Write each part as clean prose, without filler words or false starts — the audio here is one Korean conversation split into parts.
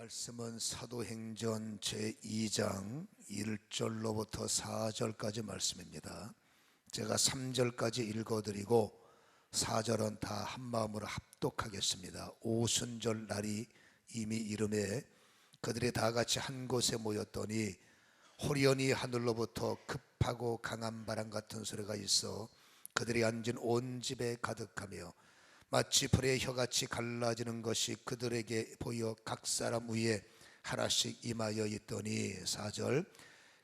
말씀은 사도행전 제2장 1절로부터 4절까지 말씀입니다. 제가 3절까지 읽어드리고 4절은 다 한마음으로 합독하겠습니다. 오순절 날이 이미 이름에 그들이 다 같이 한 곳에 모였더니 호련히 하늘로부터 급하고 강한 바람 같은 소리가 있어 그들이 앉은 온 집에 가득하며 마치 불의 혀같이 갈라지는 것이 그들에게 보여 각 사람 위에 하나씩 임하여 있더니 4절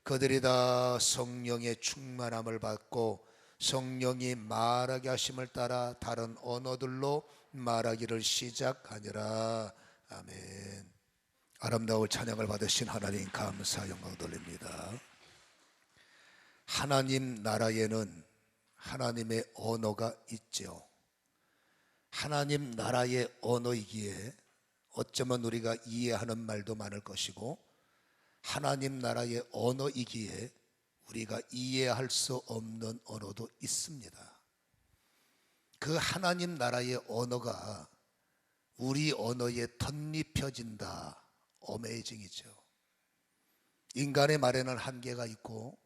그들이 다 성령의 충만함을 받고 성령이 말하게 하심을 따라 다른 언어들로 말하기를 시작하니라. 아멘. 아름다운 찬양을 받으신 하나님 감사 영광 돌립니다. 하나님 나라에는 하나님의 언어가 있죠. 하나님 나라의 언어이기에 어쩌면 우리가 이해하는 말도 많을 것이고 하나님 나라의 언어이기에 우리가 이해할 수 없는 언어도 있습니다. 그 하나님 나라의 언어가 우리 언어에 덧입혀진다. 어메이징이죠. 인간의 말에는 한계가 있고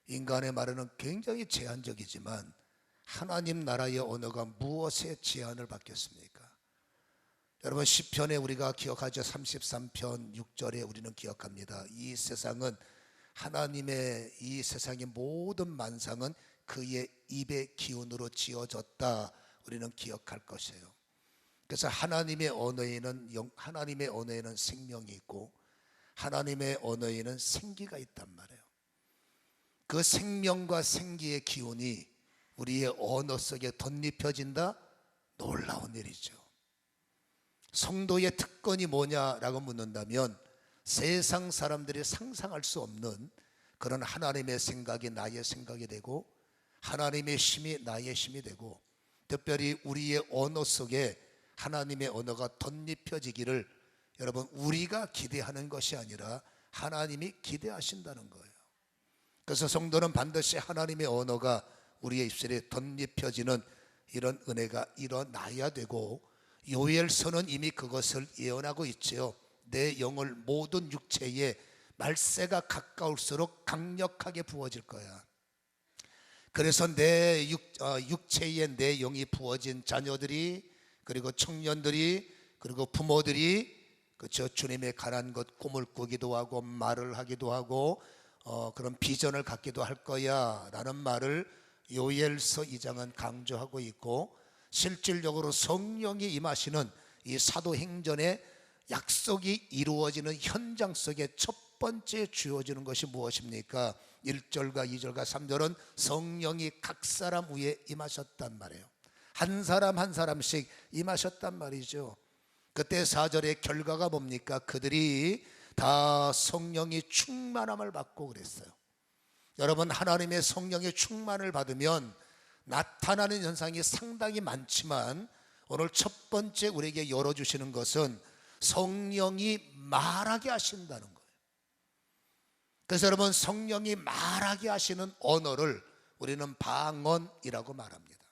인간의 말에는 굉장히 제한적이지만 하나님 나라의 언어가 무엇에 제한을 받겠습니까? 여러분 시편에 우리가 기억하죠. 33편 6절에 우리는 기억합니다. 이 세상은 하나님의 이 세상의 모든 만상은 그의 입의 기운으로 지어졌다. 우리는 기억할 것이에요. 그래서 하나님의 언어에는 생명이 있고 하나님의 언어에는 생기가 있단 말이에요. 그 생명과 생기의 기운이 우리의 언어 속에 덧입혀진다? 놀라운 일이죠. 성도의 특권이 뭐냐라고 묻는다면 세상 사람들이 상상할 수 없는 그런 하나님의 생각이 나의 생각이 되고 하나님의 힘이 나의 힘이 되고 특별히 우리의 언어 속에 하나님의 언어가 덧입혀지기를 여러분 우리가 기대하는 것이 아니라 하나님이 기대하신다는 거예요. 그래서 성도는 반드시 하나님의 언어가 우리의 입술에 덧입혀지는 이런 은혜가 일어나야 되고 요엘서는 이미 그것을 예언하고 있죠. 내 영을 모든 육체에 말세가 가까울수록 강력하게 부어질 거야. 그래서 내 육체에 내 영이 부어진 자녀들이 그리고 청년들이 그리고 부모들이 그렇죠. 주님의 가난 것 꿈을 꾸기도 하고 말을 하기도 하고 그런 비전을 갖기도 할 거야 라는 말을 요엘서 2장은 강조하고 있고 실질적으로 성령이 임하시는 이 사도행전의 약속이 이루어지는 현장 속에 첫 번째 주어지는 것이 무엇입니까? 1절과 2절과 3절은 성령이 각 사람 위에 임하셨단 말이에요. 한 사람 한 사람씩 임하셨단 말이죠. 그때 4절의 결과가 뭡니까? 그들이 다 성령이 충만함을 받고 그랬어요. 여러분 하나님의 성령의 충만을 받으면 나타나는 현상이 상당히 많지만 오늘 첫 번째 우리에게 열어주시는 것은 성령이 말하게 하신다는 거예요. 그래서 여러분 성령이 말하게 하시는 언어를 우리는 방언이라고 말합니다.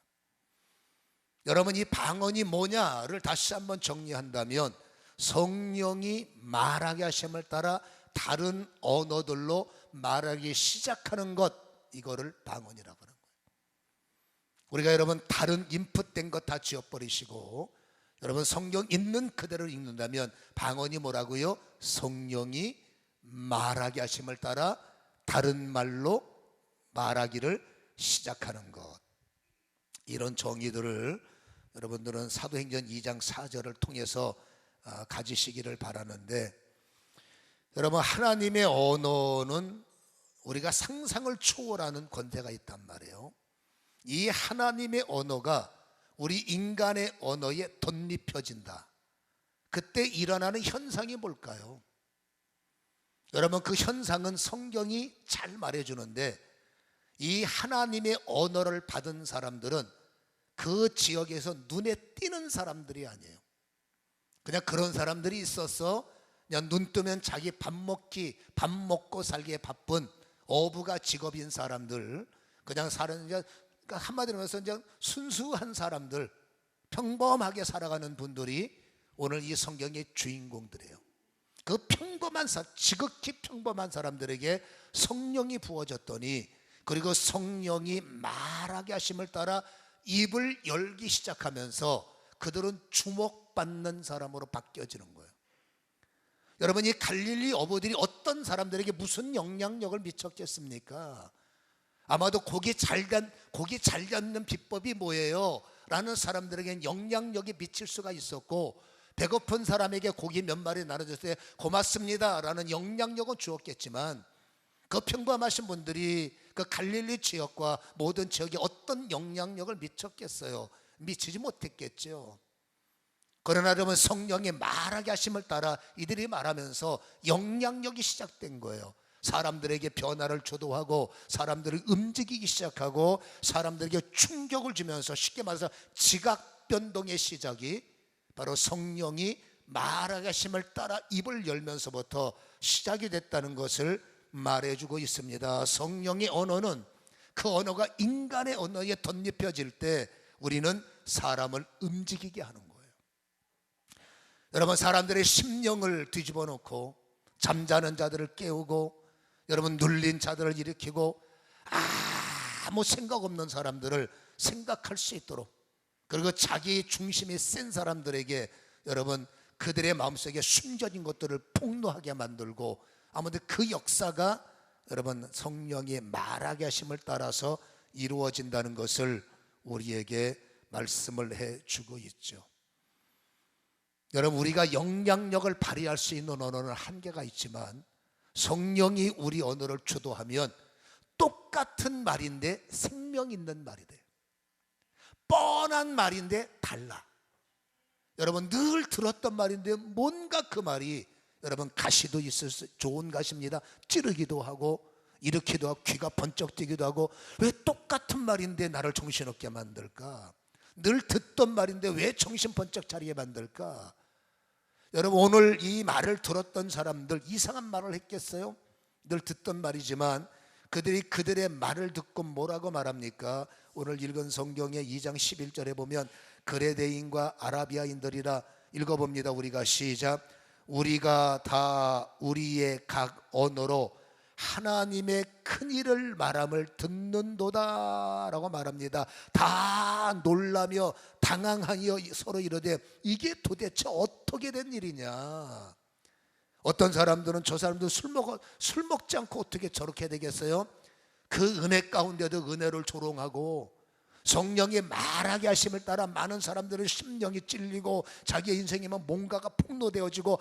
여러분 이 방언이 뭐냐를 다시 한번 정리한다면 성령이 말하게 하심을 따라 다른 언어들로 말하기 시작하는 것, 이거를 방언이라고 하는 거예요. 우리가 여러분 다른 인풋된 것 다 지워버리시고 여러분 성경 있는 그대로 읽는다면 방언이 뭐라고요? 성령이 말하게 하심을 따라 다른 말로 말하기를 시작하는 것. 이런 정의들을 여러분들은 사도행전 2장 4절을 통해서 가지시기를 바라는데 여러분 하나님의 언어는 우리가 상상을 초월하는 권세가 있단 말이에요. 이 하나님의 언어가 우리 인간의 언어에 덧입혀진다. 그때 일어나는 현상이 뭘까요? 여러분 그 현상은 성경이 잘 말해주는데 이 하나님의 언어를 받은 사람들은 그 지역에서 눈에 띄는 사람들이 아니에요. 그냥 그런 사람들이 있어서 그냥 눈 뜨면 자기 밥 먹고 살기에 바쁜 어부가 직업인 사람들, 그냥 사는 그러니까 한마디로 해서 그냥 순수한 사람들, 평범하게 살아가는 분들이 오늘 이 성경의 주인공들이에요. 그 평범한 지극히 평범한 사람들에게 성령이 부어졌더니, 그리고 성령이 말하게 하심을 따라 입을 열기 시작하면서 그들은 주목받는 사람으로 바뀌어지는 거예요. 여러분, 이 갈릴리 어부들이 어떤 사람들에게 무슨 영향력을 미쳤겠습니까? 아마도 고기 잘 잡는 비법이 뭐예요? 라는 사람들에게는 영향력이 미칠 수가 있었고, 배고픈 사람에게 고기 몇 마리 나눠줬을 때 고맙습니다 라는 영향력은 주었겠지만, 그 평범하신 분들이 그 갈릴리 지역과 모든 지역에 어떤 영향력을 미쳤겠어요? 미치지 못했겠죠. 그러나 여러분, 성령이 말하게 하심을 따라 이들이 말하면서 영향력이 시작된 거예요. 사람들에게 변화를 주도하고 사람들을 움직이기 시작하고 사람들에게 충격을 주면서, 쉽게 말해서 지각 변동의 시작이 바로 성령이 말하게 하심을 따라 입을 열면서부터 시작이 됐다는 것을 말해주고 있습니다. 성령의 언어는, 그 언어가 인간의 언어에 덧입혀질 때 우리는 사람을 움직이게 하는 거예요. 여러분, 사람들의 심령을 뒤집어 놓고 잠자는 자들을 깨우고, 여러분, 눌린 자들을 일으키고, 아무 생각 없는 사람들을 생각할 수 있도록, 그리고 자기 중심이 센 사람들에게 여러분 그들의 마음속에 숨겨진 것들을 폭로하게 만들고, 아무튼 그 역사가 여러분 성령이 말하게 하심을 따라서 이루어진다는 것을 우리에게 말씀을 해주고 있죠. 여러분, 우리가 영향력을 발휘할 수 있는 언어는 한계가 있지만, 성령이 우리 언어를 주도하면 똑같은 말인데 생명 있는 말이 돼요. 뻔한 말인데 달라. 여러분, 늘 들었던 말인데 뭔가 그 말이, 여러분, 가시도 있을 수, 좋은 가시입니다. 찌르기도 하고 일으키기도 하고 귀가 번쩍 뜨기도 하고, 왜 똑같은 말인데 나를 정신없게 만들까? 늘 듣던 말인데 왜 정신 번쩍 차리게 만들까? 여러분, 오늘 이 말을 들었던 사람들 이상한 말을 했겠어요? 늘 듣던 말이지만 그들이 그들의 말을 듣고 뭐라고 말합니까? 오늘 읽은 성경의 2장 11절에 보면 그레데인과 아라비아인들이라 읽어봅니다. 우리가 시작. 우리가 다 우리의 각 언어로 하나님의 큰 일을 말함을 듣는도다 라고 말합니다. 다 놀라며 당황하여 서로 이르되 이게 도대체 어떻게 된 일이냐. 어떤 사람들은 저 사람들 술 먹지 않고 어떻게 저렇게 되겠어요? 그 은혜 가운데도 은혜를 조롱하고, 성령이 말하게 하심을 따라 많은 사람들은 심령이 찔리고 자기의 인생이면 뭔가가 폭로되어지고,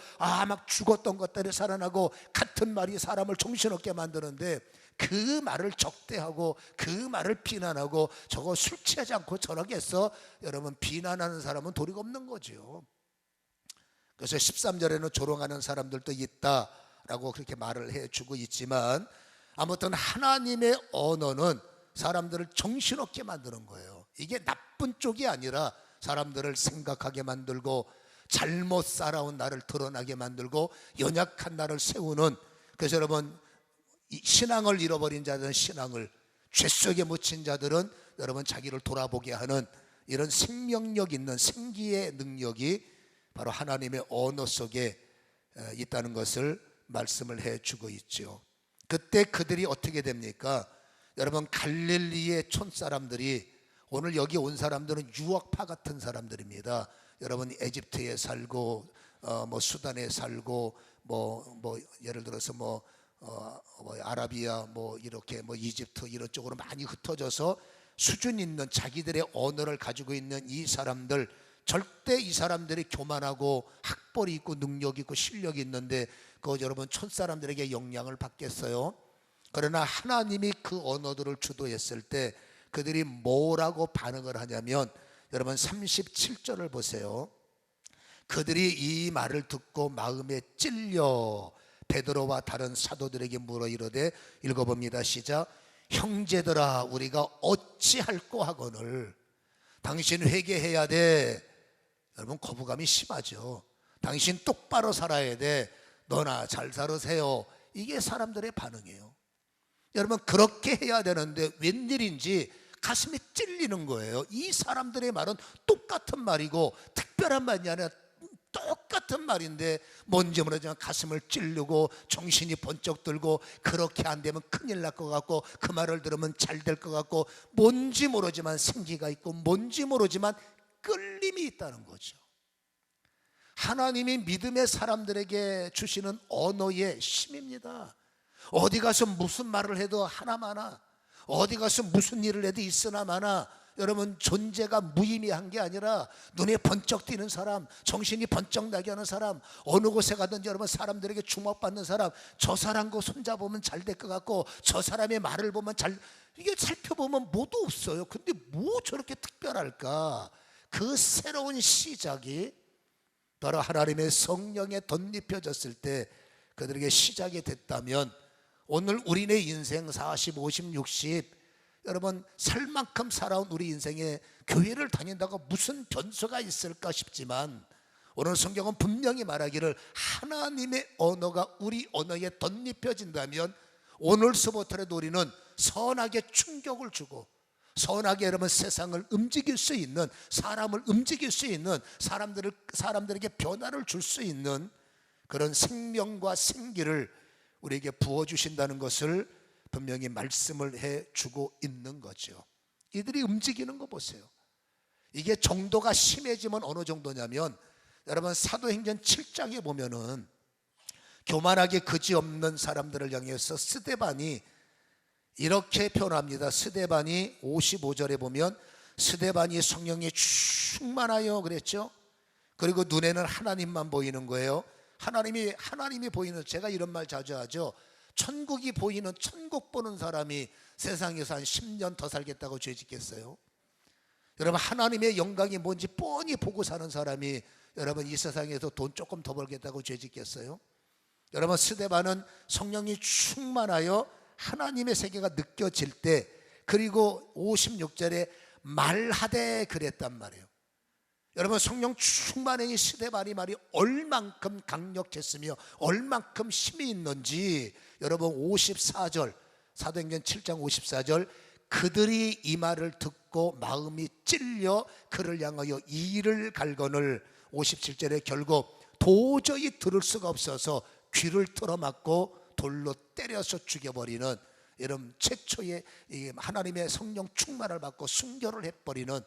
막 죽었던 것들이 살아나고, 같은 말이 사람을 정신없게 만드는데 그 말을 적대하고 그 말을 비난하고, 저거 술 취하지 않고 저렇게 해서 여러분 비난하는 사람은 도리가 없는 거죠. 그래서 13절에는 조롱하는 사람들도 있다라고 그렇게 말을 해주고 있지만, 아무튼 하나님의 언어는 사람들을 정신없게 만드는 거예요. 이게 나쁜 쪽이 아니라 사람들을 생각하게 만들고, 잘못 살아온 나를 드러나게 만들고, 연약한 나를 세우는, 그래서 여러분 신앙을 잃어버린 자들은 신앙을, 죄 속에 묻힌 자들은 여러분 자기를 돌아보게 하는 이런 생명력 있는 생기의 능력이 바로 하나님의 언어 속에 있다는 것을 말씀을 해주고 있죠. 그때 그들이 어떻게 됩니까? 여러분, 갈릴리의 촌사람들이, 오늘 여기 온 사람들은 유학파 같은 사람들입니다. 여러분, 에집트에 살고 뭐 수단에 살고 뭐 예를 들어서 뭐 아라비아 뭐 이렇게 뭐 이집트 이런 쪽으로 많이 흩어져서 수준 있는 자기들의 언어를 가지고 있는 이 사람들, 절대 이 사람들이 교만하고 학벌이 있고 능력이 있고 실력이 있는데 그 여러분 촌사람들에게 영향을 받겠어요? 그러나 하나님이 그 언어들을 주도했을 때 그들이 뭐라고 반응을 하냐면, 여러분 37절을 보세요. 그들이 이 말을 듣고 마음에 찔려 베드로와 다른 사도들에게 물어 이르되, 읽어봅니다. 시작. 형제들아, 우리가 어찌할꼬 하거늘. 당신 회개해야 돼. 여러분, 거부감이 심하죠. 당신 똑바로 살아야 돼. 너나 잘 살으세요. 이게 사람들의 반응이에요. 여러분, 그렇게 해야 되는데 웬일인지 가슴이 찔리는 거예요. 이 사람들의 말은 똑같은 말이고 특별한 말이 아니라 똑같은 말인데 뭔지 모르지만 가슴을 찌르고 정신이 번쩍 들고 그렇게 안 되면 큰일 날 것 같고 그 말을 들으면 잘 될 것 같고 뭔지 모르지만 생기가 있고 뭔지 모르지만 끌림이 있다는 거죠. 하나님이 믿음의 사람들에게 주시는 언어의 힘입니다. 어디 가서 무슨 말을 해도 하나마나, 어디 가서 무슨 일을 해도 있으나 마나, 여러분 존재가 무의미한 게 아니라 눈에 번쩍 띄는 사람, 정신이 번쩍 나게 하는 사람, 어느 곳에 가든지 여러분 사람들에게 주목받는 사람, 저 사람과 손잡으면 잘 될 것 같고 저 사람의 말을 보면 이게 살펴보면 뭐도 없어요. 근데 뭐 저렇게 특별할까? 그 새로운 시작이 바로 하나님의 성령에 덧입혀졌을 때 그들에게 시작이 됐다면, 오늘 우리네 인생 40, 50, 60 여러분 살 만큼 살아온 우리 인생에 교회를 다닌다고 무슨 변수가 있을까 싶지만, 오늘 성경은 분명히 말하기를 하나님의 언어가 우리 언어에 덧입혀진다면 오늘서부터라도 우리는 선하게 충격을 주고 선하게 여러분 세상을 움직일 수 있는, 사람을 움직일 수 있는, 사람들에게 변화를 줄 수 있는 그런 생명과 생기를 우리에게 부어주신다는 것을 분명히 말씀을 해주고 있는 거죠. 이들이 움직이는 거 보세요. 이게 정도가 심해지면 어느 정도냐면, 여러분 사도행전 7장에 보면은 교만하게 그지없는 사람들을 향해서 스데반이 이렇게 표현합니다. 스데반이 55절에 보면 스데반이 성령에 충만하여 그랬죠. 그리고 눈에는 하나님만 보이는 거예요. 하나님이 보이는, 제가 이런 말 자주 하죠. 천국이 보이는, 천국 보는 사람이 세상에서 한 10년 더 살겠다고 죄짓겠어요? 여러분 하나님의 영광이 뭔지 뻔히 보고 사는 사람이 여러분 이 세상에서 돈 조금 더 벌겠다고 죄짓겠어요? 여러분 스데반은 성령이 충만하여 하나님의 세계가 느껴질 때, 그리고 56절에 말하되 그랬단 말이에요. 여러분 성령 충만의 스데반이 말이 얼만큼 강력했으며 얼만큼 힘이 있는지 여러분 54절, 사도행전 7장 54절, 그들이 이 말을 듣고 마음이 찔려 그를 향하여 이를 갈거늘, 57절에 결국 도저히 들을 수가 없어서 귀를 틀어막고 돌로 때려서 죽여버리는, 여러분 최초의 하나님의 성령 충만을 받고 순교를 해버리는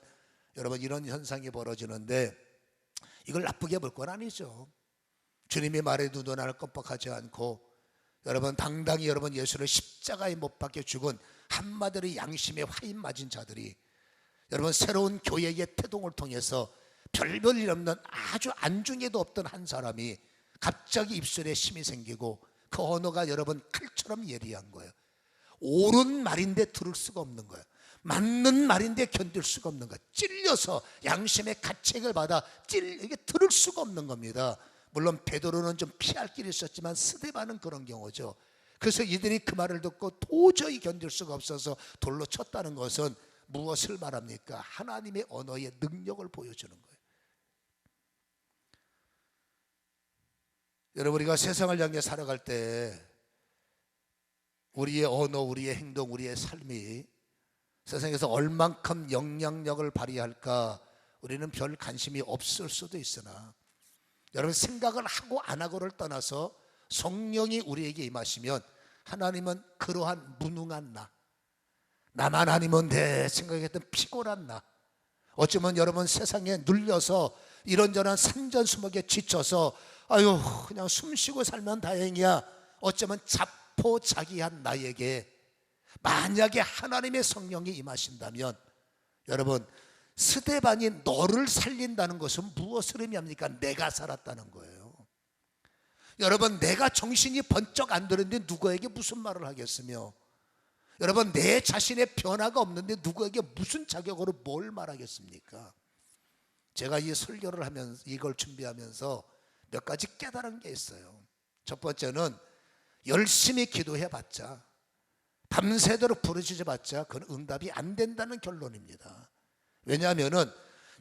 여러분 이런 현상이 벌어지는데, 이걸 나쁘게 볼 건 아니죠. 주님의 말에 두도 나를 껌뻑하지 않고 여러분 당당히 여러분 예수를 십자가에 못 박혀 죽은 한마디로 양심에 화인 맞은 자들이 여러분 새로운 교회의 태동을 통해서 별별 일 없는 아주 안중에도 없던 한 사람이 갑자기 입술에 힘이 생기고 그 언어가 여러분 칼처럼 예리한 거예요. 옳은 말인데 들을 수가 없는 거예요. 맞는 말인데 견딜 수가 없는 거예요. 찔려서 양심의 가책을 받아 이게 들을 수가 없는 겁니다. 물론 베드로는 좀 피할 길이 있었지만 스데반은 그런 경우죠. 그래서 이들이 그 말을 듣고 도저히 견딜 수가 없어서 돌로 쳤다는 것은 무엇을 말합니까? 하나님의 언어의 능력을 보여주는 거예요. 여러분 우리가 세상을 향해 살아갈 때 우리의 언어, 우리의 행동, 우리의 삶이 세상에서 얼만큼 영향력을 발휘할까 우리는 별 관심이 없을 수도 있으나, 여러분 생각을 하고 안 하고를 떠나서 성령이 우리에게 임하시면 하나님은 그러한 무능한 나만 아니면 돼 생각했던 피곤한 어쩌면 여러분 세상에 눌려서 이런저런 산전수목에 지쳐서 아유 그냥 숨쉬고 살면 다행이야, 어쩌면 자포자기한 나에게 만약에 하나님의 성령이 임하신다면, 여러분 스데반이 너를 살린다는 것은 무엇을 의미합니까? 내가 살았다는 거예요. 여러분 내가 정신이 번쩍 안 드는데 누구에게 무슨 말을 하겠으며, 여러분 내 자신의 변화가 없는데 누구에게 무슨 자격으로 뭘 말하겠습니까? 제가 이 설교를 하면서 이걸 준비하면서 몇 가지 깨달은 게 있어요. 첫 번째는 열심히 기도해봤자, 밤새도록 부르짖어봤자 그건 응답이 안 된다는 결론입니다. 왜냐하면은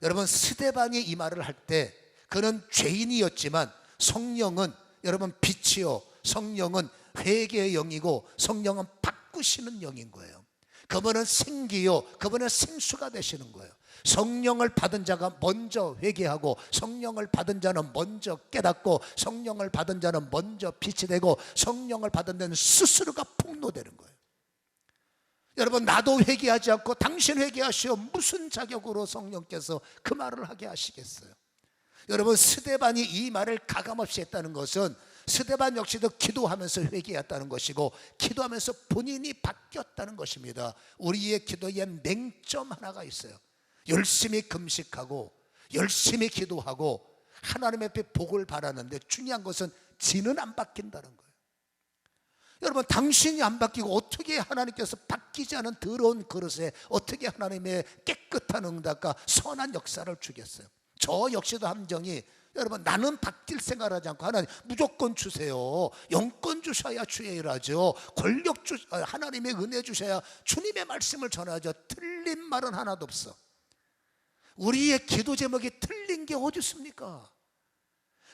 여러분 스데반이 이 말을 할 때 그는 죄인이었지만 성령은 여러분 빛이요, 성령은 회개의 영이고 성령은 바꾸시는 영인 거예요. 그분은 생기요, 그분은 생수가 되시는 거예요. 성령을 받은 자가 먼저 회개하고, 성령을 받은 자는 먼저 깨닫고, 성령을 받은 자는 먼저 빛이 되고, 성령을 받은 자는 스스로가 폭로되는 거예요. 여러분, 나도 회개하지 않고 당신 회개하시오, 무슨 자격으로 성령께서 그 말을 하게 하시겠어요? 여러분, 스데반이 이 말을 가감없이 했다는 것은 스데반 역시도 기도하면서 회개했다는 것이고, 기도하면서 본인이 바뀌었다는 것입니다. 우리의 기도에 맹점 하나가 있어요. 열심히 금식하고 열심히 기도하고 하나님 앞에 복을 바라는데, 중요한 것은 지는 안 바뀐다는 거예요. 여러분, 당신이 안 바뀌고 어떻게 하나님께서 바뀌지 않은 더러운 그릇에 어떻게 하나님의 깨끗한 응답과 선한 역사를 주겠어요? 저 역시도 함정이, 여러분, 나는 바뀔 생각을 하지 않고 하나님 무조건 주세요, 영권 주셔야 주의 일하죠, 권력 하나님의 은혜 주셔야 주님의 말씀을 전하죠. 틀린 말은 하나도 없어. 우리의 기도 제목이 틀린 게 어디 있습니까?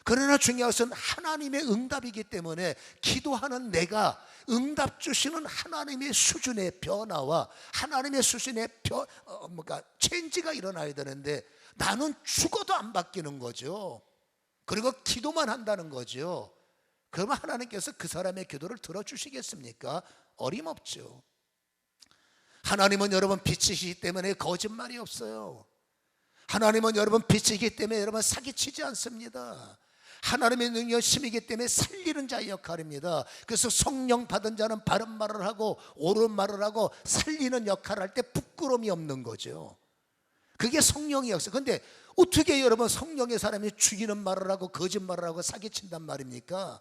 그러나 중요한 것은 하나님의 응답이기 때문에 기도하는 내가 응답 주시는 하나님의 수준의 변화와 하나님의 수준의 체인지가 일어나야 되는데, 나는 죽어도 안 바뀌는 거죠. 그리고 기도만 한다는 거죠. 그러면 하나님께서 그 사람의 기도를 들어주시겠습니까? 어림없죠. 하나님은 여러분 빛이시기 때문에 거짓말이 없어요. 하나님은 여러분 빛이기 때문에 여러분 사기치지 않습니다. 하나님의 능력심이기 때문에 살리는 자의 역할입니다. 그래서 성령 받은 자는 바른 말을 하고 옳은 말을 하고 살리는 역할을 할 때 부끄러움이 없는 거죠. 그게 성령의 역사. 그런데 어떻게 여러분 성령의 사람이 죽이는 말을 하고 거짓말을 하고 사기친단 말입니까?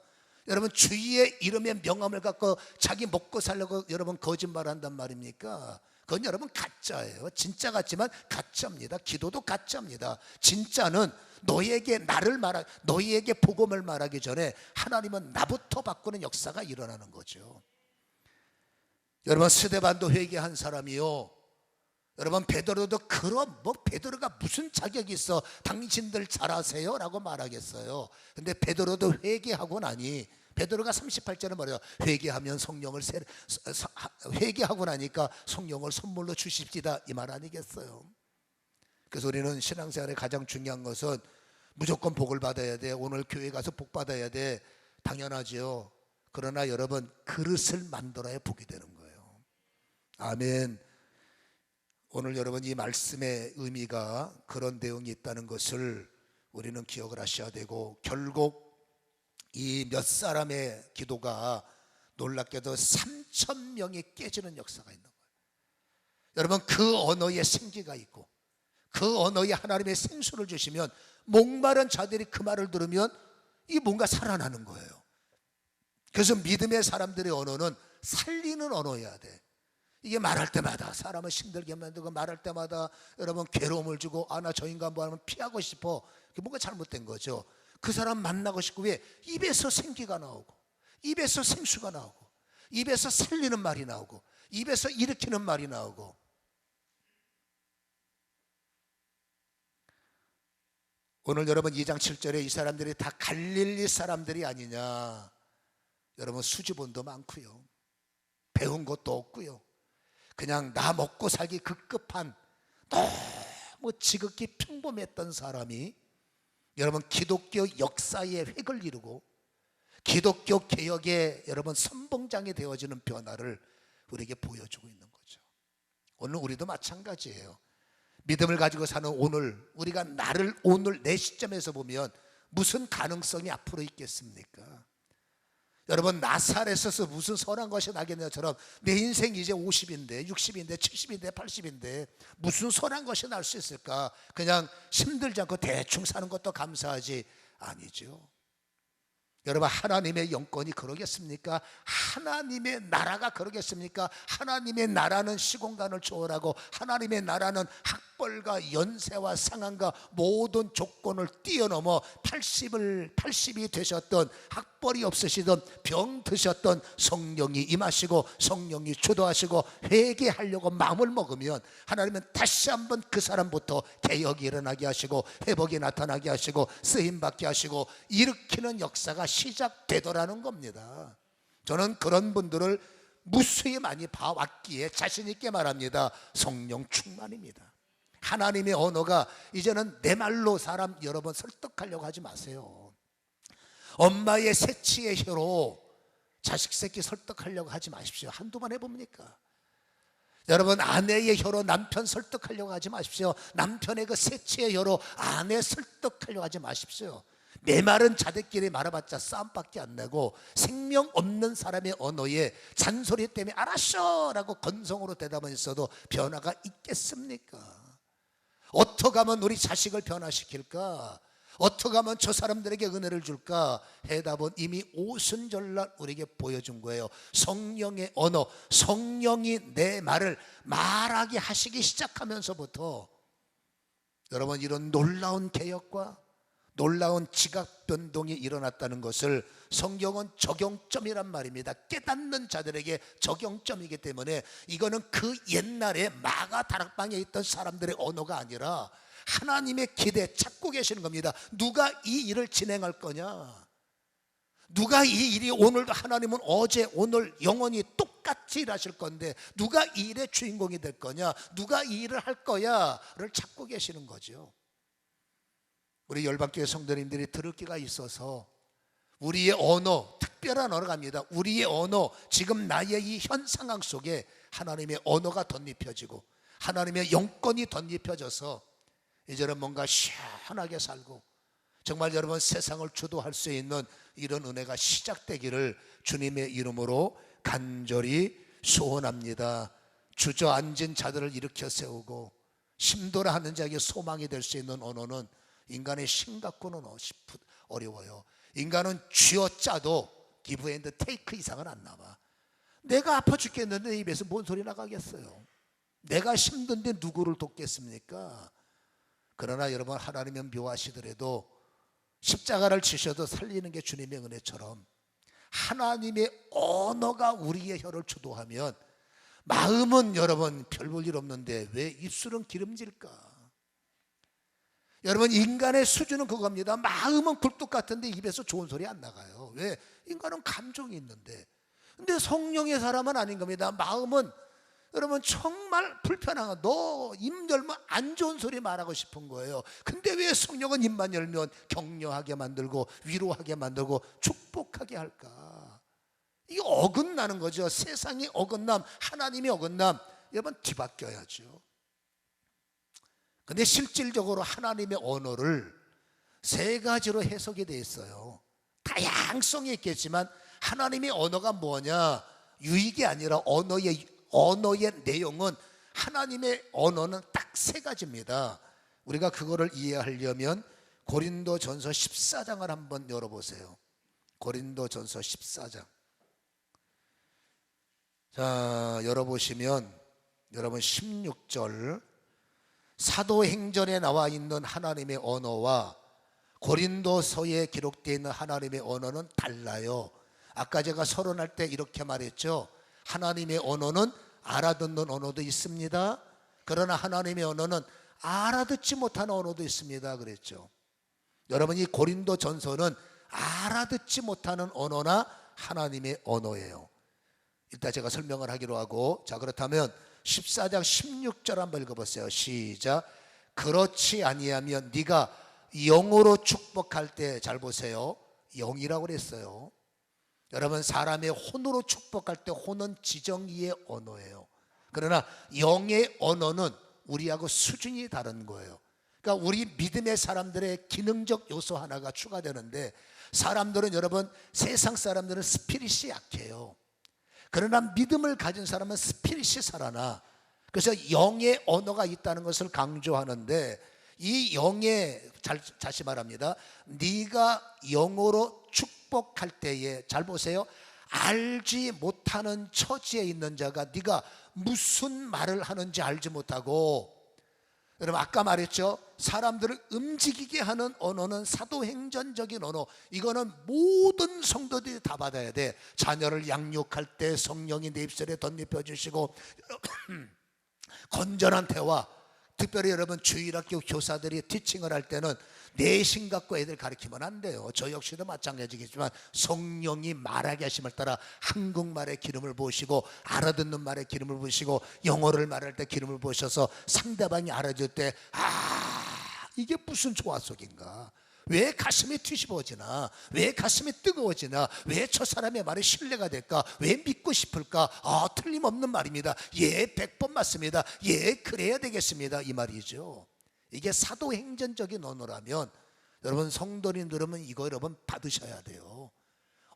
여러분, 주의 이름의 명함을 갖고 자기 먹고 살려고 여러분 거짓말을 한단 말입니까? 그건 여러분 가짜예요. 진짜 같지만 가짜입니다. 기도도 가짜입니다. 진짜는 너희에게 너희에게 복음을 말하기 전에 하나님은 나부터 바꾸는 역사가 일어나는 거죠. 여러분, 스데반도 회개한 사람이요. 여러분, 베드로도 베드로가 무슨 자격이 있어 당신들 잘하세요? 라고 말하겠어요. 근데 베드로도 회개하고 나니, 베드로가 38절에 말해요. 회개하고 나니까 성령을 선물로 주십시다, 이 말 아니겠어요? 그래서 우리는 신앙생활에 가장 중요한 것은 무조건 복을 받아야 돼, 오늘 교회 가서 복 받아야 돼, 당연하죠. 그러나 여러분, 그릇을 만들어야 복이 되는 거예요. 아멘. 오늘 여러분, 이 말씀의 의미가 그런 내용이 있다는 것을 우리는 기억을 하셔야 되고, 결국 이 몇 사람의 기도가 놀랍게도 3,000명이 깨지는 역사가 있는 거예요. 여러분, 그 언어에 생기가 있고 그 언어에 하나님의 생수를 주시면 목마른 자들이 그 말을 들으면 이 뭔가 살아나는 거예요. 그래서 믿음의 사람들의 언어는 살리는 언어여야 돼. 이게 말할 때마다 사람을 힘들게 만들고, 말할 때마다 여러분 괴로움을 주고, 나 저 인간 뭐 하면 피하고 싶어, 그게 뭔가 잘못된 거죠. 그 사람 만나고 싶고, 왜? 입에서 생기가 나오고, 입에서 생수가 나오고, 입에서 살리는 말이 나오고, 입에서 일으키는 말이 나오고. 오늘 여러분 2장 7절에 이 사람들이 다 갈릴리 사람들이 아니냐. 여러분, 수줍음도 많고요, 배운 것도 없고요, 그냥 나 먹고 살기 급급한 너무 지극히 평범했던 사람이 여러분 기독교 역사의 획을 이루고 기독교 개혁의 여러분 선봉장이 되어지는 변화를 우리에게 보여주고 있는 거죠. 오늘 우리도 마찬가지예요. 믿음을 가지고 사는 오늘, 우리가 나를 오늘 내 시점에서 보면 무슨 가능성이 앞으로 있겠습니까? 여러분, 나사렛에서 무슨 선한 것이 나겠냐처럼 내 인생 이제 50인데 60인데 70인데 80인데 무슨 선한 것이 날 수 있을까? 그냥 힘들지 않고 대충 사는 것도 감사하지. 아니죠. 여러분, 하나님의 영권이 그러겠습니까? 하나님의 나라가 그러겠습니까? 하나님의 나라는 시공간을 초월하고, 하나님의 나라는 학벌과 연세와 상황과 모든 조건을 뛰어넘어 80이 되셨던, 학벌이 없으시던, 병 드셨던 성령이 임하시고 성령이 주도하시고 회개하려고 마음을 먹으면 하나님은 다시 한번 그 사람부터 개혁이 일어나게 하시고 회복이 나타나게 하시고 쓰임받게 하시고 일으키는 역사가 시작되더라는 겁니다. 저는 그런 분들을 무수히 많이 봐왔기에 자신 있게 말합니다. 성령 충만입니다. 하나님의 언어가 이제는 내 말로 사람 여러분 설득하려고 하지 마세요. 엄마의 새치의 혀로 자식 새끼 설득하려고 하지 마십시오. 한두 번 해봅니까? 여러분, 아내의 혀로 남편 설득하려고 하지 마십시오. 남편의 그 새치의 혀로 아내 설득하려고 하지 마십시오. 내 말은 자들끼리 말해봤자 싸움밖에 안 나고 생명 없는 사람의 언어에 잔소리 때문에 알았어 라고 건성으로 대답은 있어도 변화가 있겠습니까? 어떻게 하면 우리 자식을 변화시킬까? 어떻게 하면 저 사람들에게 은혜를 줄까? 해답은 이미 오순절날 우리에게 보여준 거예요. 성령의 언어, 성령이 내 말을 말하게 하시기 시작하면서부터 여러분, 이런 놀라운 개혁과 놀라운 지각 변동이 일어났다는 것을 성경은 적용점이란 말입니다. 깨닫는 자들에게 적용점이기 때문에 이거는 그 옛날에 마가 다락방에 있던 사람들의 언어가 아니라 하나님의 기대 찾고 계시는 겁니다. 누가 이 일을 진행할 거냐? 누가 이 일이 오늘도, 하나님은 어제 오늘 영원히 똑같이 일하실 건데 누가 이 일의 주인공이 될 거냐? 누가 이 일을 할 거야를 찾고 계시는 거죠. 우리 열방교회 성도님들이 들을 기가 있어서 우리의 언어, 특별한 언어가 아닙니다. 우리의 언어, 지금 나의 이 현 상황 속에 하나님의 언어가 덧입혀지고 하나님의 영권이 덧입혀져서 이제는 뭔가 시원하게 살고 정말 여러분 세상을 주도할 수 있는 이런 은혜가 시작되기를 주님의 이름으로 간절히 소원합니다. 주저앉은 자들을 일으켜 세우고 심도라 하는 자에게 소망이 될 수 있는 언어는 인간의 심 갖고는 어려워요. 인간은 쥐어짜도 기브 앤드 테이크 이상은 안 나와. 내가 아파 죽겠는데 내 입에서 뭔 소리 나가겠어요? 내가 힘든데 누구를 돕겠습니까? 그러나 여러분, 하나님은 묘하시더라도 십자가를 지셔도 살리는 게 주님의 은혜처럼 하나님의 언어가 우리의 혀를 주도하면 마음은 여러분 별 볼 일 없는데 왜 입술은 기름질까? 여러분, 인간의 수준은 그겁니다. 마음은 굴뚝 같은데 입에서 좋은 소리 안 나가요. 왜? 인간은 감정이 있는데. 근데 성령의 사람은 아닌 겁니다. 마음은 여러분 정말 불편한 거, 너 입 열면 안 좋은 소리 말하고 싶은 거예요. 근데 왜 성령은 입만 열면 격려하게 만들고 위로하게 만들고 축복하게 할까? 이게 어긋나는 거죠. 세상의 어긋남, 하나님의 어긋남. 여러분 뒤바뀌어야죠. 근데 실질적으로 하나님의 언어를 세 가지로 해석이 되어 있어요. 다양성이 있겠지만 하나님의 언어가 뭐냐? 유익이 아니라 언어의 내용은, 하나님의 언어는 딱 세 가지입니다. 우리가 그거를 이해하려면 고린도전서 14장을 한번 열어보세요. 고린도전서 14장. 자, 열어보시면 여러분 16절, 사도행전에 나와 있는 하나님의 언어와 고린도서에 기록되어 있는 하나님의 언어는 달라요. 아까 제가 서론할 때 이렇게 말했죠. 하나님의 언어는 알아듣는 언어도 있습니다. 그러나 하나님의 언어는 알아듣지 못하는 언어도 있습니다 그랬죠. 여러분, 이 고린도전서는 알아듣지 못하는 언어나 하나님의 언어예요. 일단 제가 설명을 하기로 하고, 자, 그렇다면 14장 16절 한번 읽어보세요. 시작. 그렇지 아니하면 네가 영으로 축복할 때, 잘 보세요, 영이라고 그랬어요. 여러분, 사람의 혼으로 축복할 때 혼은 지정의의 언어예요. 그러나 영의 언어는 우리하고 수준이 다른 거예요. 그러니까 우리 믿음의 사람들의 기능적 요소 하나가 추가되는데, 사람들은 여러분, 세상 사람들은 스피릿이 약해요. 그러나 믿음을 가진 사람은 스피릿이 살아나. 그래서 영의 언어가 있다는 것을 강조하는데, 이 영의, 다시 말합니다, 네가 영으로 축복할 때에, 잘 보세요, 알지 못하는 처지에 있는 자가 네가 무슨 말을 하는지 알지 못하고, 여러분 아까 말했죠, 사람들을 움직이게 하는 언어는 사도행전적인 언어. 이거는 모든 성도들이 다 받아야 돼. 자녀를 양육할 때 성령이 내 입술에 덧입혀 주시고 건전한 대화, 특별히 여러분 주일학교 교사들이 티칭을 할 때는 내신 갖고 애들 가르치면 안 돼요. 저 역시도 마찬가지겠지만 성령이 말하게 하심을 따라 한국말의 기름을 부으시고 알아듣는 말의 기름을 부으시고 영어를 말할 때 기름을 부으셔서 상대방이 알아들 때 이게 무슨 조화 속인가, 왜 가슴이 뒤집어지나, 왜 가슴이 뜨거워지나, 왜 저 사람의 말이 신뢰가 될까, 왜 믿고 싶을까. 틀림없는 말입니다. 예, 100번 맞습니다. 예, 그래야 되겠습니다. 이 말이죠. 이게 사도행전적인 언어라면 여러분 성도님들은 이거 여러분 받으셔야 돼요.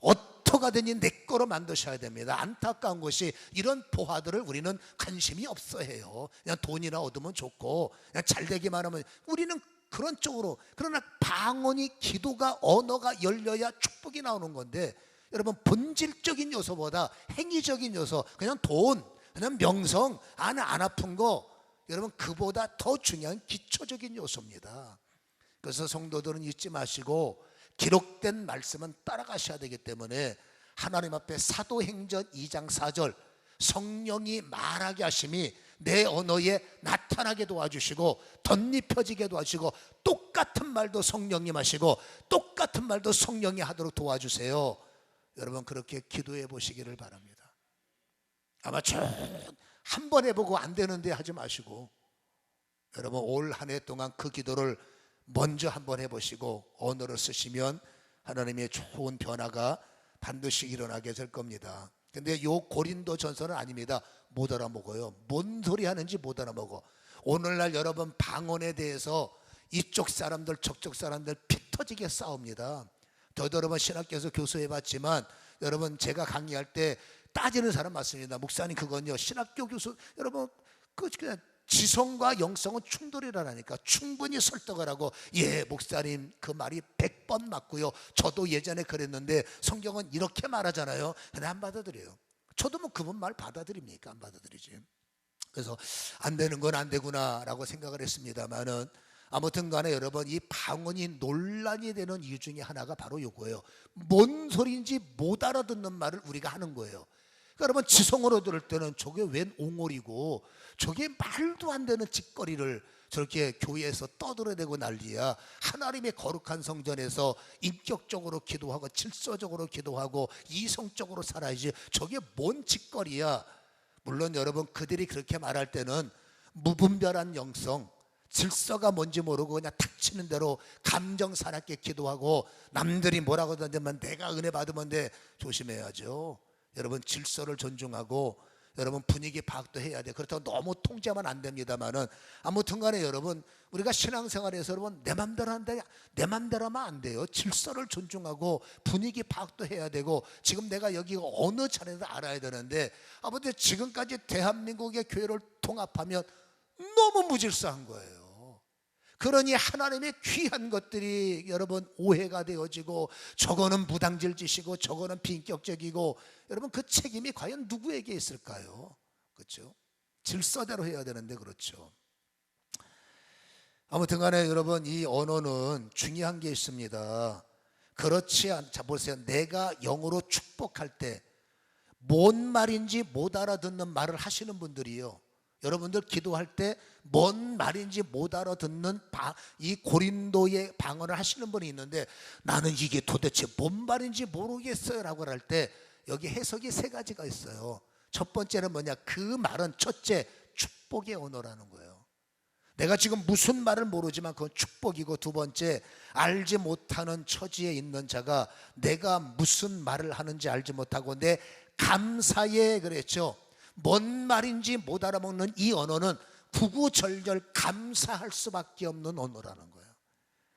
어떻게든지 내 거로 만드셔야 됩니다. 안타까운 것이 이런 보화들을 우리는 관심이 없어 해요. 그냥 돈이나 얻으면 좋고 그냥 잘 되기만 하면 우리는 그런 쪽으로. 그러나 방언이, 기도가, 언어가 열려야 축복이 나오는 건데, 여러분 본질적인 요소보다 행위적인 요소, 그냥 돈, 그냥 명성, 안 아픈 거, 여러분 그보다 더 중요한 기초적인 요소입니다. 그래서 성도들은 잊지 마시고 기록된 말씀은 따라가셔야 되기 때문에 하나님 앞에 사도행전 2장 4절 성령이 말하게 하심이 내 언어에 나타나게 도와주시고 덧입혀지게 도와주시고 똑같은 말도 성령님 하시고 똑같은 말도 성령이 하도록 도와주세요. 여러분 그렇게 기도해 보시기를 바랍니다. 아마 한 번 해보고 안 되는데 하지 마시고 여러분 올 한 해 동안 그 기도를 먼저 한번 해보시고 언어를 쓰시면 하나님의 좋은 변화가 반드시 일어나게 될 겁니다. 근데 요 고린도 전서는 아닙니다. 못 알아먹어요. 뭔 소리 하는지 못 알아먹어. 오늘날 여러분 방언에 대해서 이쪽 사람들 저쪽 사람들 피 터지게 싸웁니다. 저도 여러분 신학교에서 교수해봤지만 여러분 제가 강의할 때 따지는 사람 많습니다. 목사님 그건요 신학교 교수 여러분 그냥 지성과 영성은 충돌이라니까 충분히 설득을 하고 예 목사님 그 말이 100번 맞고요. 저도 예전에 그랬는데 성경은 이렇게 말하잖아요. 근데 안 받아들여요. 저도 뭐 그분 말 받아들입니까? 안 받아들이지. 그래서 안 되는 건 안 되구나 라고 생각을 했습니다만은 아무튼 간에 여러분 이 방언이 논란이 되는 이유 중에 하나가 바로 이거예요. 뭔 소리인지 못 알아듣는 말을 우리가 하는 거예요. 그러니까 여러분 지성으로 들을 때는 저게 웬 옹골이고 저게 말도 안 되는 짓거리를 저렇게 교회에서 떠들어대고 난리야. 하나님의 거룩한 성전에서 인격적으로 기도하고 질서적으로 기도하고 이성적으로 살아야지 저게 뭔 짓거리야. 물론 여러분 그들이 그렇게 말할 때는 무분별한 영성, 질서가 뭔지 모르고 그냥 탁치는 대로 감정 사납게 기도하고 남들이 뭐라고 던지면 내가 은혜 받으면 돼. 조심해야죠. 여러분 질서를 존중하고 여러분 분위기 파악도 해야 돼. 그렇다고 너무 통제하면 안 됩니다만은 아무튼 간에 여러분 우리가 신앙생활에서 여러분 내 맘대로 한다, 내 맘대로 하면 안 돼요. 질서를 존중하고 분위기 파악도 해야 되고 지금 내가 여기 어느 차례도 알아야 되는데 아무튼 지금까지 대한민국의 교회를 통합하면 너무 무질서한 거예요. 그러니 하나님의 귀한 것들이 여러분 오해가 되어지고 저거는 무당질 짓이고 저거는 비인격적이고 여러분 그 책임이 과연 누구에게 있을까요? 그렇죠? 질서대로 해야 되는데 그렇죠. 아무튼 간에 여러분 이 언어는 중요한 게 있습니다. 그렇지 자 보세요. 내가 영으로 축복할 때 뭔 말인지 못 알아듣는 말을 하시는 분들이요. 여러분들 기도할 때 뭔 말인지 못 알아듣는 이 고린도의 방언을 하시는 분이 있는데 나는 이게 도대체 뭔 말인지 모르겠어요 라고 할 때 여기 해석이 세 가지가 있어요. 첫 번째는 뭐냐, 그 말은 첫째 축복의 언어라는 거예요. 내가 지금 무슨 말을 모르지만 그건 축복이고, 두 번째 알지 못하는 처지에 있는 자가 내가 무슨 말을 하는지 알지 못하고 내 감사에 그랬죠. 뭔 말인지 못 알아먹는 이 언어는 구구절절 감사할 수밖에 없는 언어라는 거예요.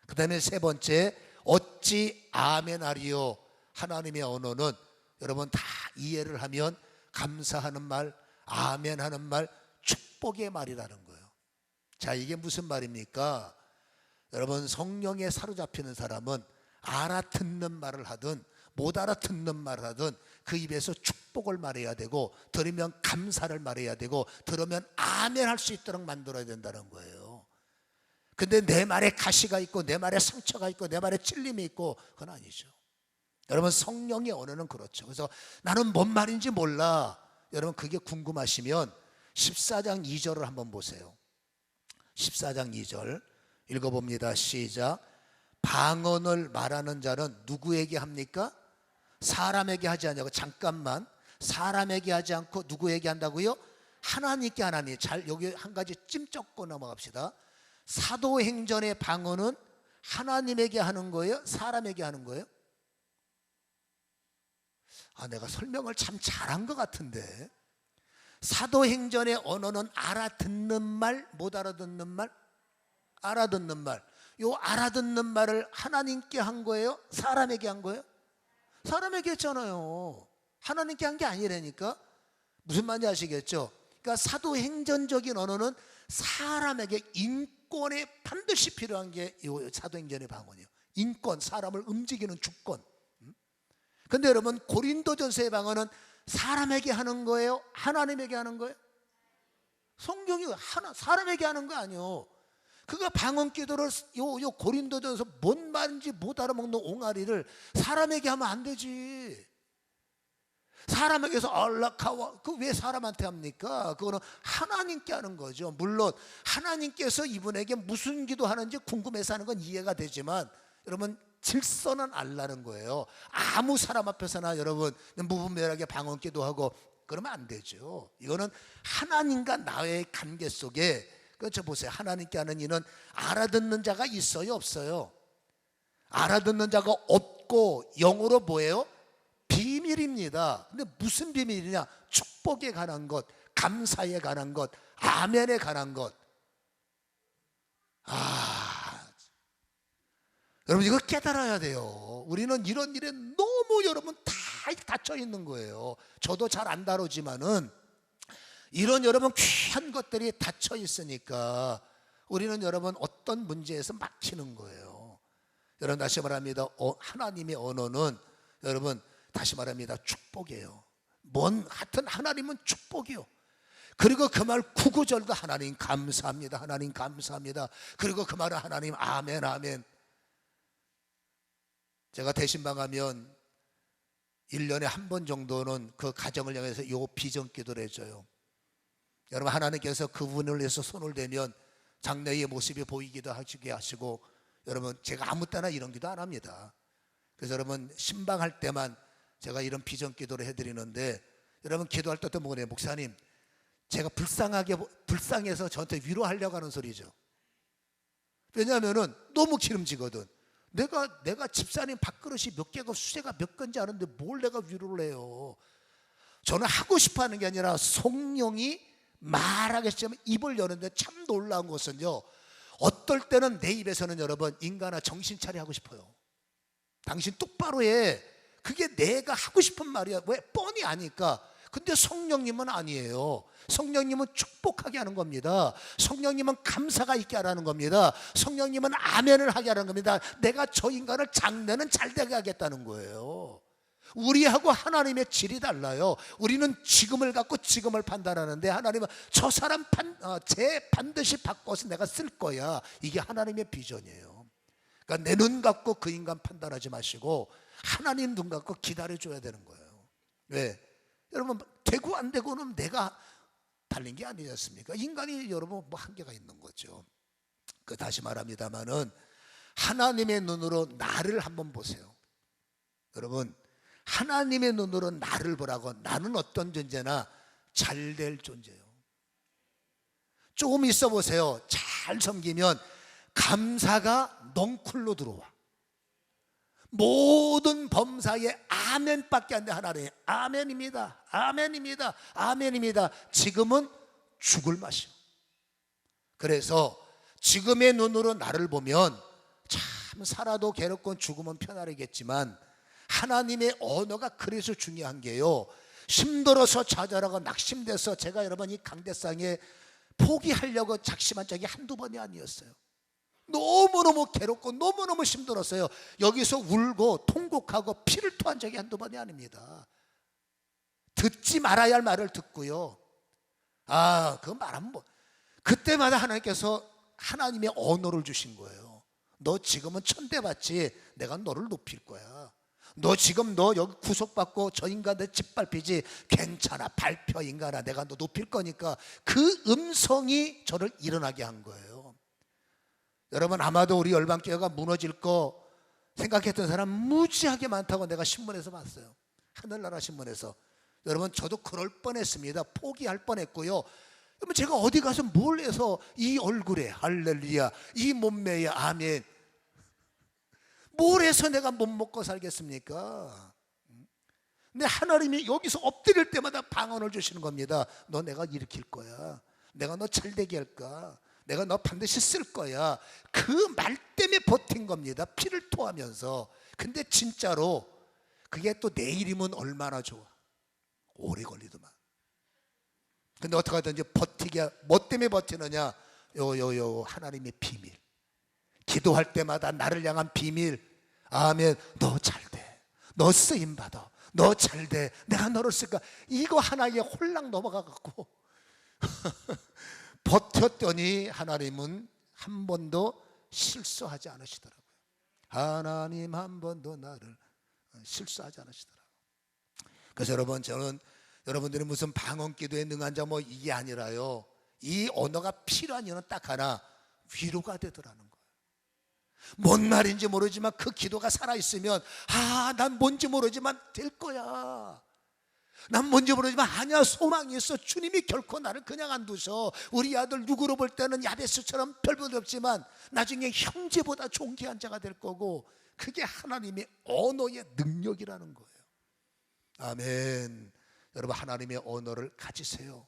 그 다음에 세 번째, 어찌 아멘하리요. 하나님의 언어는 여러분 다 이해를 하면 감사하는 말, 아멘하는 말, 축복의 말이라는 거예요. 자, 이게 무슨 말입니까? 여러분 성령에 사로잡히는 사람은 알아듣는 말을 하든 못 알아듣는 말을 하든 그 입에서 축복을 말해야 되고, 들으면 감사를 말해야 되고, 들으면 아멘 할 수 있도록 만들어야 된다는 거예요. 근데 내 말에 가시가 있고 내 말에 상처가 있고 내 말에 찔림이 있고 그건 아니죠. 여러분 성령의 언어는 그렇죠. 그래서 나는 뭔 말인지 몰라. 여러분 그게 궁금하시면 14장 2절을 한번 보세요. 14장 2절 읽어봅니다. 시작. 방언을 말하는 자는 누구에게 합니까? 사람에게 하지 않냐고. 잠깐만, 사람에게 하지 않고 누구에게 한다고요? 하나님께. 하나님. 잘 여기 한 가지 찜쩍고 넘어갑시다. 사도행전의 방언은 하나님에게 하는 거예요? 사람에게 하는 거예요? 내가 설명을 참 잘한 것 같은데. 사도행전의 언어는 알아듣는 말, 못 알아듣는 말? 알아듣는 말. 요 알아듣는 말을 하나님께 한 거예요? 사람에게 한 거예요? 사람에게 했잖아요. 하나님께 한 게 아니라니까. 무슨 말인지 아시겠죠? 그러니까 사도행전적인 언어는 사람에게, 인권에 반드시 필요한 게 이 사도행전의 방언이에요. 인권, 사람을 움직이는 주권. 근데 여러분, 고린도전서의 방언은 사람에게 하는 거예요? 하나님에게 하는 거예요? 성경이 사람에게 하는 거 아니에요. 그가 방언 기도를 요 고린도전서 뭔 말인지 못 알아먹는 옹알이를 사람에게 하면 안 되지. 사람에게서 알라카와, 그 왜 사람한테 합니까? 그거는 하나님께 하는 거죠. 물론 하나님께서 이분에게 무슨 기도하는지 궁금해서 하는 건 이해가 되지만, 여러분, 질서는 알라는 거예요. 아무 사람 앞에서나 여러분 무분별하게 방언 기도하고 그러면 안 되죠. 이거는 하나님과 나의 관계 속에, 그렇죠, 보세요. 하나님께 하는 이는 알아듣는 자가 있어요, 없어요? 알아듣는 자가 없고, 영어로 뭐예요? 비밀입니다. 근데 무슨 비밀이냐? 축복에 관한 것, 감사에 관한 것, 아멘에 관한 것. 여러분, 이거 깨달아야 돼요. 우리는 이런 일에 너무 여러분 다 닫혀 있는 거예요. 저도 잘 안 다루지만은 이런 여러분 귀한 것들이 닫혀 있으니까 우리는 여러분 어떤 문제에서 막히는 거예요. 여러분, 다시 말합니다. 하나님의 언어는 여러분, 다시 말합니다, 축복이에요. 하여튼 하나님은 축복이요. 그리고 그 말 구구절도 하나님 감사합니다, 하나님 감사합니다. 그리고 그 말은 하나님 아멘 아멘. 제가 대신방하면 1년에 한 번 정도는 그 가정을 향해서 요 비전 기도를 해줘요. 여러분, 하나님께서 그분을 위해서 손을 대면 장래의 모습이 보이기도 하시게 하시고, 여러분, 제가 아무 때나 이런 기도 안 합니다. 그래서 여러분, 신방할 때만 제가 이런 비전 기도를 해드리는데, 여러분, 기도할 때도 뭐래요? 목사님, 제가 불쌍해서 저한테 위로하려고 하는 소리죠. 왜냐하면 너무 기름지거든. 내가 집사님 밥그릇이 몇 개고 수제가 몇 건지 아는데 뭘 내가 위로를 해요. 저는 하고 싶어 하는 게 아니라 성령이 말하기 시작하면 입을 여는데, 참 놀라운 것은요, 어떨 때는 내 입에서는 여러분, 인간아 정신 차려 하고 싶어요. 당신 똑바로 해. 그게 내가 하고 싶은 말이야. 왜? 뻔히 아니까. 근데 성령님은 아니에요. 성령님은 축복하게 하는 겁니다. 성령님은 감사가 있게 하라는 겁니다. 성령님은 아멘을 하게 하는 겁니다. 내가 저 인간을 장래는 잘되게 하겠다는 거예요. 우리하고 하나님의 질이 달라요. 우리는 지금을 갖고 지금을 판단하는데, 하나님은 저 사람 쟤 반드시 바꿔서 내가 쓸 거야. 이게 하나님의 비전이에요. 그러니까 내 눈 갖고 그 인간 판단하지 마시고 하나님 눈 갖고 기다려줘야 되는 거예요. 왜? 여러분, 되고 안 되고는 내가 달린 게 아니지 않습니까? 인간이 여러분 뭐 한계가 있는 거죠. 다시 말합니다만은 하나님의 눈으로 나를 한번 보세요. 여러분, 하나님의 눈으로 나를 보라고. 나는 어떤 존재나 잘될 존재예요. 조금 있어 보세요. 잘 섬기면 감사가 넝쿨로 들어와. 모든 범사에 아멘밖에 안 돼. 하나님 아멘입니다, 아멘입니다, 아멘입니다. 지금은 죽을 맛이요. 그래서 지금의 눈으로 나를 보면 참 살아도 괴롭고 죽으면 편안하겠지만, 하나님의 언어가 그래서 중요한 게요, 힘들어서 좌절하고 낙심돼서 제가 여러분 이 강대상에 포기하려고 작심한 적이 한두 번이 아니었어요. 너무너무 괴롭고 너무너무 힘들었어요. 여기서 울고 통곡하고 피를 토한 적이 한두 번이 아닙니다. 듣지 말아야 할 말을 듣고요. 그거 말하면 그때마다 하나님께서 하나님의 언어를 주신 거예요. 너 지금은 천대받지, 내가 너를 높일 거야. 너 지금 너 여기 구속받고 저 인간들 짓밟히지, 괜찮아, 발표 인간아, 내가 너 높일 거니까. 그 음성이 저를 일어나게 한 거예요. 여러분 아마도 우리 열방교회가 무너질 거 생각했던 사람 무지하게 많다고 내가 신문에서 봤어요. 하늘나라 신문에서. 여러분 저도 그럴 뻔했습니다. 포기할 뻔했고요. 여러분 제가 어디 가서 뭘 해서 이 얼굴에 할렐루야, 이 몸매에 아멘, 뭘 해서 내가 못 먹고 살겠습니까? 근데 하나님이 여기서 엎드릴 때마다 방언을 주시는 겁니다. 너 내가 일으킬 거야. 내가 너 잘되게 할까? 내가 너 반드시 쓸 거야. 그 말 때문에 버틴 겁니다. 피를 토하면서. 근데 진짜로 그게 또 내일이면 얼마나 좋아. 오래 걸리더만. 근데 어떻게 하든지 버티게. 뭐 때문에 버티느냐? 요 하나님의 비밀. 기도할 때마다 나를 향한 비밀. 아멘. 너 잘돼. 너 쓰임받아. 너 잘돼. 내가 너를 쓸까? 이거 하나에 홀랑 넘어가갖고 버텼더니 하나님은 한 번도 실수하지 않으시더라고요. 하나님 한 번도 나를 실수하지 않으시더라고요. 그래서 여러분, 저는 여러분들이 무슨 방언 기도에 능한 자 뭐 이게 아니라요, 이 언어가 필요한 이유는 딱 하나, 위로가 되더라는 거예요. 뭔 말인지 모르지만 그 기도가 살아있으면 난 뭔지 모르지만 될 거야. 난 뭔지 모르지만 아니야, 소망이 있어. 주님이 결코 나를 그냥 안 두셔. 우리 아들 누구로 볼 때는 야베스처럼 별볼일 없지만 나중에 형제보다 존귀한 자가 될 거고, 그게 하나님의 언어의 능력이라는 거예요. 아멘. 여러분 하나님의 언어를 가지세요.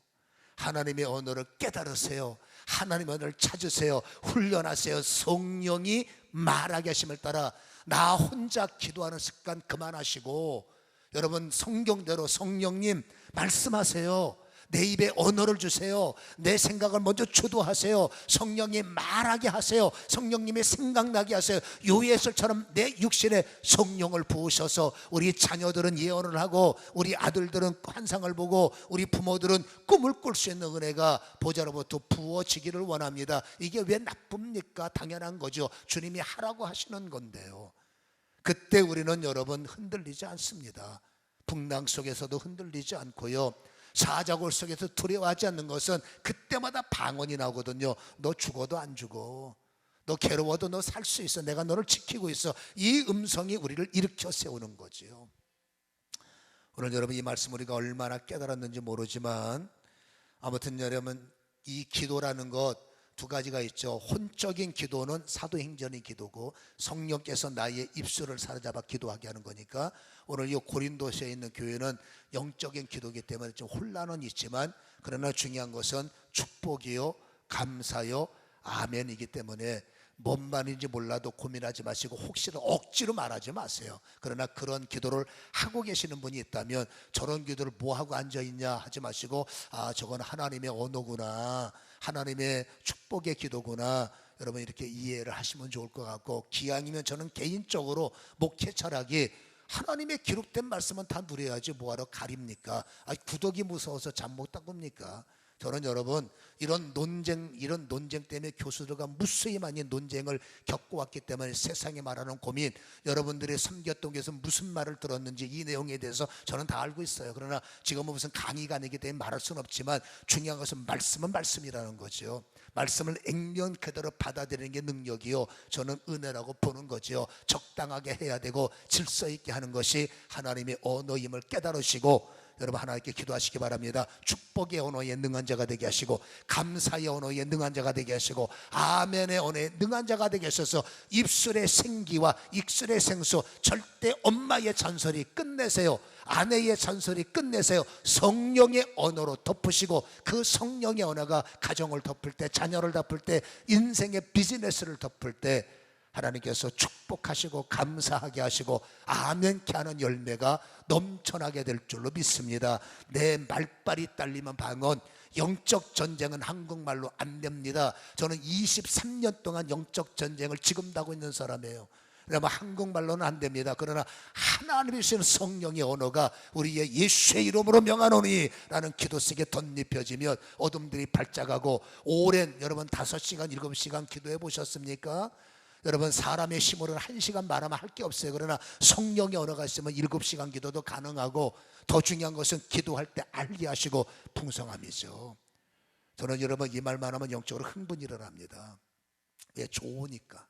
하나님의 언어를 깨달으세요. 하나님의 언어를 찾으세요. 훈련하세요. 성령이 말하게 하심을 따라 나 혼자 기도하는 습관 그만하시고, 여러분 성경대로 성령님 말씀하세요. 내 입에 언어를 주세요. 내 생각을 먼저 주도하세요. 성령이 말하게 하세요. 성령님이 생각나게 하세요. 요예술처럼 내 육신에 성령을 부으셔서 우리 자녀들은 예언을 하고, 우리 아들들은 환상을 보고, 우리 부모들은 꿈을 꿀 수 있는 은혜가 보좌로부터 부어지기를 원합니다. 이게 왜 나쁩니까? 당연한 거죠. 주님이 하라고 하시는 건데요. 그때 우리는 여러분 흔들리지 않습니다. 풍랑 속에서도 흔들리지 않고요, 사자골 속에서 두려워하지 않는 것은 그때마다 방언이 나오거든요. 너 죽어도 안 죽어. 너 괴로워도 너 살 수 있어. 내가 너를 지키고 있어. 이 음성이 우리를 일으켜 세우는 거지요. 오늘 여러분 이 말씀 우리가 얼마나 깨달았는지 모르지만, 아무튼 여러분 이 기도라는 것 두 가지가 있죠. 혼적인 기도는 사도행전의 기도고, 성령께서 나의 입술을 사로잡아 기도하게 하는 거니까, 오늘 이 고린도서에 있는 교회는 영적인 기도이기 때문에 좀 혼란은 있지만, 그러나 중요한 것은 축복이요, 감사요, 아멘이기 때문에 뭔 말인지 몰라도 고민하지 마시고 혹시나 억지로 말하지 마세요. 그러나 그런 기도를 하고 계시는 분이 있다면, 저런 기도를 뭐하고 앉아있냐 하지 마시고, 저건 하나님의 언어구나, 하나님의 축복의 기도구나, 여러분 이렇게 이해를 하시면 좋을 것 같고, 기왕이면 저는 개인적으로 목회 철학이 하나님의 기록된 말씀은 다 누려야지 뭐하러 가립니까? 구더기 무서워서 잠 못 닦습니까? 저는 여러분 이런 논쟁 때문에 교수들과 무수히 많이 논쟁을 겪어왔기 때문에 세상에 말하는 고민, 여러분들이 섬겼던 곳에서 무슨 말을 들었는지 이 내용에 대해서 저는 다 알고 있어요. 그러나 지금은 무슨 강의가 아니기 때문에 말할 수는 없지만, 중요한 것은 말씀은 말씀이라는 거죠. 말씀을 액면 그대로 받아들이는 게 능력이요, 저는 은혜라고 보는 거죠. 적당하게 해야 되고 질서 있게 하는 것이 하나님의 언어임을 깨달으시고, 여러분 하나님께 기도하시기 바랍니다. 축복의 언어에 능한 자가 되게 하시고, 감사의 언어에 능한 자가 되게 하시고, 아멘의 언어에 능한 자가 되게 하셔서 입술의 생기와 입술의 생수, 절대 엄마의 잔소리 끝내세요. 아내의 잔소리 끝내세요. 성령의 언어로 덮으시고, 그 성령의 언어가 가정을 덮을 때, 자녀를 덮을 때, 인생의 비즈니스를 덮을 때 하나님께서 축복하시고 감사하게 하시고 아멘케 하는 열매가 넘쳐나게 될 줄로 믿습니다. 내 말빨이 딸리면 방언, 영적 전쟁은 한국말로 안 됩니다. 저는 23년 동안 영적 전쟁을 지금도 하고 있는 사람이에요. 그러면 한국말로는 안 됩니다. 그러나 하나님이 주시는 성령의 언어가 우리의 예수의 이름으로 명하노니 라는 기도 속에 덧입혀지면 어둠들이 발작하고, 오랜 여러분 5시간 7시간 기도해 보셨습니까? 여러분 사람의 힘으로는 1시간 말하면 할 게 없어요. 그러나 성령의 언어가 있으면 7시간 기도도 가능하고, 더 중요한 것은 기도할 때 알게 하시고 풍성함이죠. 저는 여러분 이 말만 하면 영적으로 흥분이 일어납니다. 왜? 좋으니까.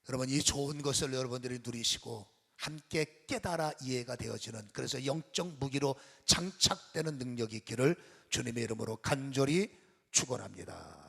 여러분, 이 좋은 것을 여러분들이 누리시고 함께 깨달아 이해가 되어지는, 그래서 영적 무기로 장착되는 능력이 있기를 주님의 이름으로 간절히 축원합니다.